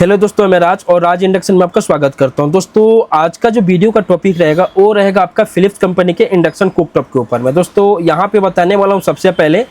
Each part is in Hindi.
हेलो दोस्तों, मैं राज और राज इंडक्शन में आपका स्वागत करता हूं। दोस्तों आज का जो वीडियो का टॉपिक रहेगा वो रहेगा आपका फिलिप्स कंपनी के इंडक्शन कुकटॉप के ऊपर में। दोस्तों यहां पे बताने वाला हूं सबसे पहले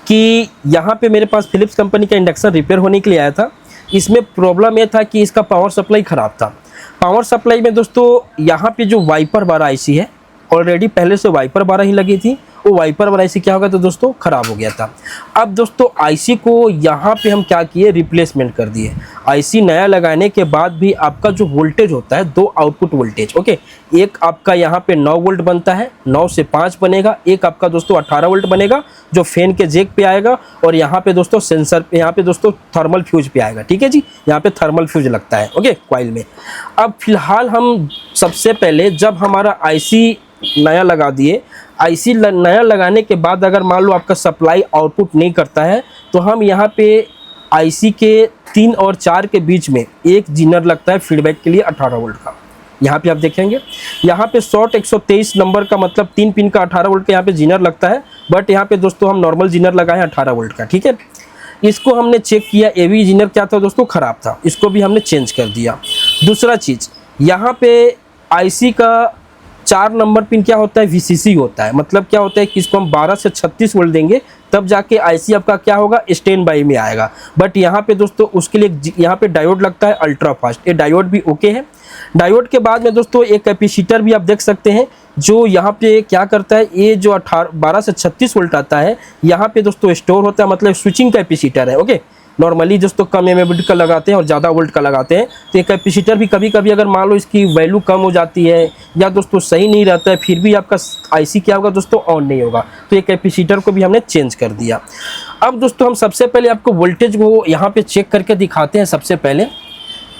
कि यहां पे मेरे पास फिलिप्स कंपनी का इंडक्शन रिपेयर होने के लिए आया था। इसमें प्रॉब्लम ये था कि इसका पावर सप्लाई ख़राब था। पावर सप्लाई में दोस्तों यहाँ पर जो वाइपर बार आईसी है, ऑलरेडी पहले से वाइपर बारह ही लगी थी, वो वाइपर वाला आईसी क्या होगा तो दोस्तों ख़राब हो गया था। अब दोस्तों आईसी को यहाँ पे हम क्या किए, रिप्लेसमेंट कर दिए। आईसी नया लगाने के बाद भी आपका जो वोल्टेज होता है, दो आउटपुट वोल्टेज, ओके, एक आपका यहाँ पे 9 वोल्ट बनता है, 9 से 5 बनेगा, एक आपका दोस्तों 18 वोल्ट बनेगा जो फैन के जैक पे आएगा, और यहाँ पे दोस्तों सेंसर पे, यहाँ पे दोस्तों थर्मल फ्यूज पे आएगा। ठीक है जी, यहाँ पे थर्मल फ्यूज लगता है ओके कॉइल में। अब फिलहाल हम सबसे पहले जब हमारा आईसी नया लगा दिए, आईसी नया लगाने के बाद अगर मान लो आपका सप्लाई आउटपुट नहीं करता है तो हम यहाँ पे आईसी के 3 और 4 के बीच में एक जीनर लगता है फीडबैक के लिए 18 वोल्ट का। यहाँ पे आप देखेंगे यहाँ पे शॉर्ट 123 नंबर का, मतलब 3 पिन का 18 वोल्ट का यहाँ पे जीनर लगता है, बट यहाँ पे दोस्तों हम नॉर्मल जीनर लगाए हैं 18 वोल्ट का। ठीक है, इसको हमने चेक किया, एवी जीनर क्या था दोस्तों, ख़राब था, इसको भी हमने चेंज कर दिया। दूसरा चीज़, यहाँ पे आईसी का 4 नंबर पिन क्या होता है, वीसीसी होता है। मतलब क्या होता है कि इसको हम 12 से 36 वोल्ट देंगे तब जाके आईसी आपका क्या होगा, स्टैंड बाई में आएगा। बट यहाँ पे दोस्तों उसके लिए यहाँ पे डायोड लगता है अल्ट्रा फास्ट, ये डायोड भी ओके है। डायोड के बाद में दोस्तों एक कैपेसिटर भी आप देख सकते हैं जो यहाँ पे क्या करता है, ये जो 12 से 36 वोल्ट आता है यहाँ पे दोस्तों स्टोर होता है, मतलब स्विचिंग कैपेसिटर है ओके। नॉर्मली दोस्तों कम एमएमडी का लगाते हैं और ज़्यादा वोल्ट का लगाते हैं, तो ये कैपेसिटर भी कभी कभी अगर मान लो इसकी वैल्यू कम हो जाती है या दोस्तों सही नहीं रहता है, फिर भी आपका आईसी क्या होगा दोस्तों, ऑन नहीं होगा। तो ये कैपेसिटर को भी हमने चेंज कर दिया। अब दोस्तों हम सबसे पहले आपको वोल्टेज को यहाँ पे चेक करके दिखाते हैं। सबसे पहले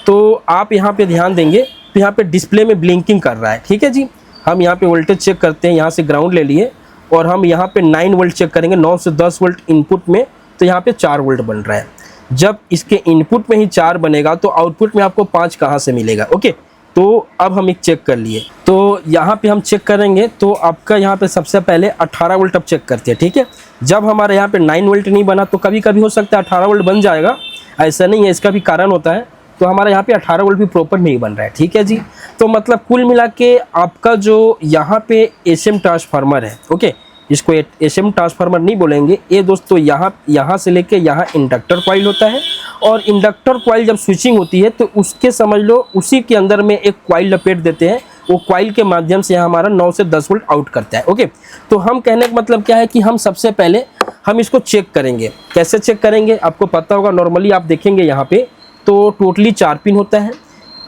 तो आप यहाँ पे ध्यान देंगे तो यहाँ पे डिस्प्ले में ब्लिंकिंग कर रहा है। ठीक है जी, हम यहाँ पे वोल्टेज चेक करते हैं, यहाँ से ग्राउंड ले लिए और हम यहाँ पे 9 वोल्ट चेक करेंगे, 9 से 10 वोल्ट इनपुट में, तो यहाँ पे 4 वोल्ट बन रहा है। जब इसके इनपुट में ही 4 बनेगा तो आउटपुट में आपको 5 कहाँ से मिलेगा ओके। तो अब हम एक चेक कर लिए, तो यहाँ पे हम चेक करेंगे तो आपका यहाँ पे सबसे पहले 18 वोल्ट अब चेक करते हैं। ठीक है, जब हमारे यहाँ पे 9 वोल्ट नहीं बना, तो कभी कभी हो सकता है 18 वोल्ट बन जाएगा, ऐसा नहीं है, इसका भी कारण होता है। तो हमारे यहाँ पे 18 वोल्ट भी प्रॉपर नहीं बन रहा है। ठीक है जी, तो मतलब कुल मिला के आपका जो यहाँ पे एसएम ट्रांसफार्मर है ओके, इसको एसएम ट्रांसफार्मर नहीं बोलेंगे, ये दोस्तों यहाँ से लेके यहाँ इंडक्टर कॉइल होता है, और इंडक्टर कॉइल जब स्विचिंग होती है तो उसके समझ लो उसी के अंदर में एक कॉइल लपेट देते हैं, वो कॉइल के माध्यम से हमारा 9 से 10 वोल्ट आउट करता है ओके। तो हम कहने का मतलब क्या है कि हम सबसे पहले हम इसको चेक करेंगे। कैसे चेक करेंगे आपको पता होगा, नॉर्मली आप देखेंगे यहाँ पे तो टोटली 4 पिन होता है।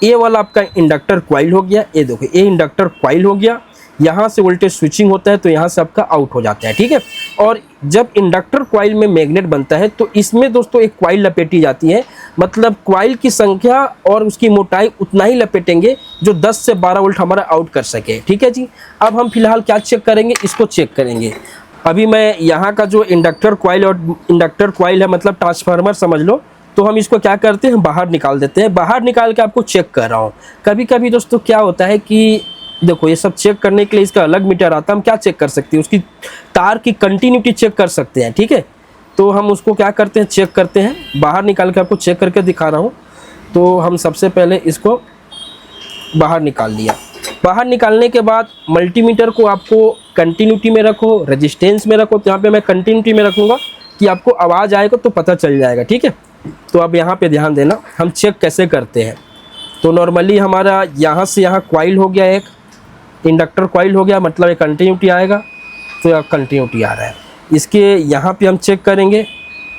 ये वाला आपका इंडक्टर कॉइल हो गया, ये देखो ये इंडक्टर कॉइल हो गया, यहाँ से वोल्टेज स्विचिंग होता है तो यहाँ से आपका आउट हो जाता है। ठीक है, और जब इंडक्टर कॉइल में मैग्नेट बनता है तो इसमें दोस्तों एक कॉइल लपेटी जाती है, मतलब कॉइल की संख्या और उसकी मोटाई उतना ही लपेटेंगे जो 10 से 12 वोल्ट हमारा आउट कर सके। ठीक है जी, अब हम फिलहाल क्या चेक करेंगे, इसको चेक करेंगे। अभी मैं यहाँ का जो इंडक्टर कॉइल और इंडक्टर कॉइल है, मतलब ट्रांसफार्मर समझ लो, तो हम इसको क्या करते हैं, बाहर निकाल देते हैं। बाहर निकाल के आपको चेक कर रहा हूँ। कभी कभी दोस्तों क्या होता है कि देखो ये सब चेक करने के लिए इसका अलग मीटर आता है, हम क्या चेक कर सकते हैं, उसकी तार की कंटिन्यूटी चेक कर सकते हैं। ठीक है, तो हम उसको क्या करते हैं, चेक करते हैं, बाहर निकाल के आपको चेक करके दिखा रहा हूँ। तो हम सबसे पहले इसको बाहर निकाल लिया। बाहर निकालने के बाद मल्टीमीटर को आपको कंटिन्यूटी में रखो, रेजिस्टेंस में रखो, तो यहाँ पे मैं कंटिन्यूटी में रखूँगा कि आपको आवाज़ आएगा तो पता चल जाएगा। ठीक है, तो अब यहाँ पे ध्यान देना हम चेक कैसे करते हैं। तो नॉर्मली हमारा यहाँ से यहाँ कॉइल हो गया, एक इंडक्टर कॉइल हो गया, मतलब एक कंटिन्यूटी आएगा, तो यहाँ कंटिन्यूटी आ रहा है। इसके यहाँ पे हम चेक करेंगे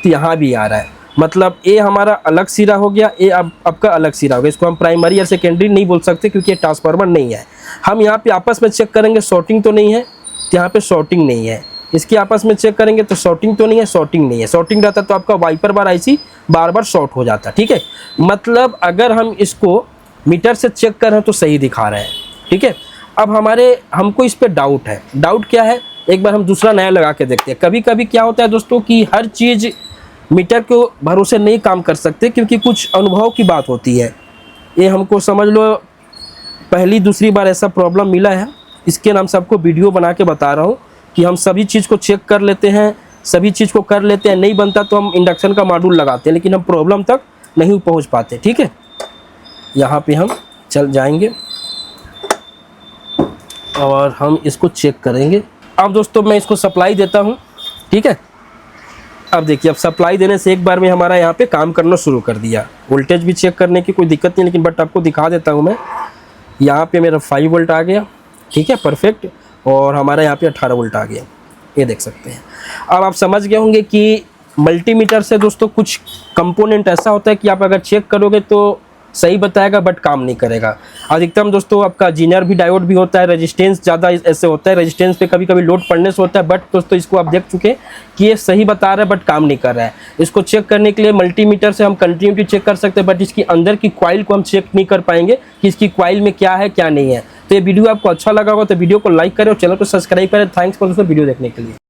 तो यहाँ भी आ रहा है, मतलब ये हमारा अलग सिरा हो गया, ये अब आपका अलग सिरा हो गया। इसको हम प्राइमरी या सेकेंडरी नहीं बोल सकते क्योंकि ये ट्रांसफार्मर नहीं है। हम यहाँ पे आपस में चेक करेंगे, शॉर्टिंग तो नहीं है, तो यहाँ पे शॉर्टिंग नहीं है। इसकी आपस में चेक करेंगे तो शॉर्टिंग तो नहीं है, शॉर्टिंग नहीं है। शॉर्टिंग रहता तो आपका वाइपर बार आईसी बार बार शॉर्ट हो जाता। ठीक है, मतलब अगर हम इसको मीटर से चेक कर रहे हैं तो सही दिखा रहे हैं। ठीक है, अब हमको इस पे डाउट है। डाउट क्या है, एक बार हम दूसरा नया लगा के देखते हैं। कभी कभी क्या होता है दोस्तों कि हर चीज़ मीटर के भरोसे नहीं काम कर सकते, क्योंकि कुछ अनुभव की बात होती है। ये हमको समझ लो पहली दूसरी बार ऐसा प्रॉब्लम मिला है, इसके नाम से आपको वीडियो बना के बता रहा हूँ कि हम सभी चीज़ को चेक कर लेते हैं, सभी चीज़ को कर लेते हैं, नहीं बनता तो हम इंडक्शन का मॉड्यूल लगाते हैं, लेकिन हम प्रॉब्लम तक नहीं पहुँच पाते। ठीक है, यहाँ पे हम चल जाएंगे और हम इसको चेक करेंगे। अब दोस्तों मैं इसको सप्लाई देता हूँ, ठीक है। अब देखिए, अब सप्लाई देने से एक बार में हमारा यहाँ पे काम करना शुरू कर दिया। वोल्टेज भी चेक करने की कोई दिक्कत नहीं, लेकिन बट आपको दिखा देता हूँ मैं। यहाँ पे मेरा 5 वोल्ट आ गया, ठीक है, परफेक्ट। और हमारा यहाँ पे 18 वोल्ट आ गया, ये देख सकते हैं। अब आप समझ गए होंगे कि मल्टीमीटर से दोस्तों कुछ कंपोनेंट ऐसा होता है कि आप अगर चेक करोगे तो सही बताएगा बट काम नहीं करेगा। अधिकतम दोस्तों आपका जीनर भी डायोड भी होता है, रेजिस्टेंस ज़्यादा ऐसे होता है, रेजिस्टेंस पे कभी कभी लोड पड़ने से होता है। बट दोस्तों इसको आप देख चुके कि ये सही बता रहा है बट काम नहीं कर रहा है। इसको चेक करने के लिए मल्टीमीटर से हम कंटिन्यूटी चेक कर सकते हैं, बट इसकी अंदर की कॉइल को हम चेक नहीं कर पाएंगे कि इसकी कॉइल में क्या है क्या नहीं है। तो ये वीडियो आपको अच्छा लगा होगा तो वीडियो को लाइक करें और चैनल को सब्सक्राइब करें। थैंक्स फॉर दोस्तों वीडियो देखने के लिए।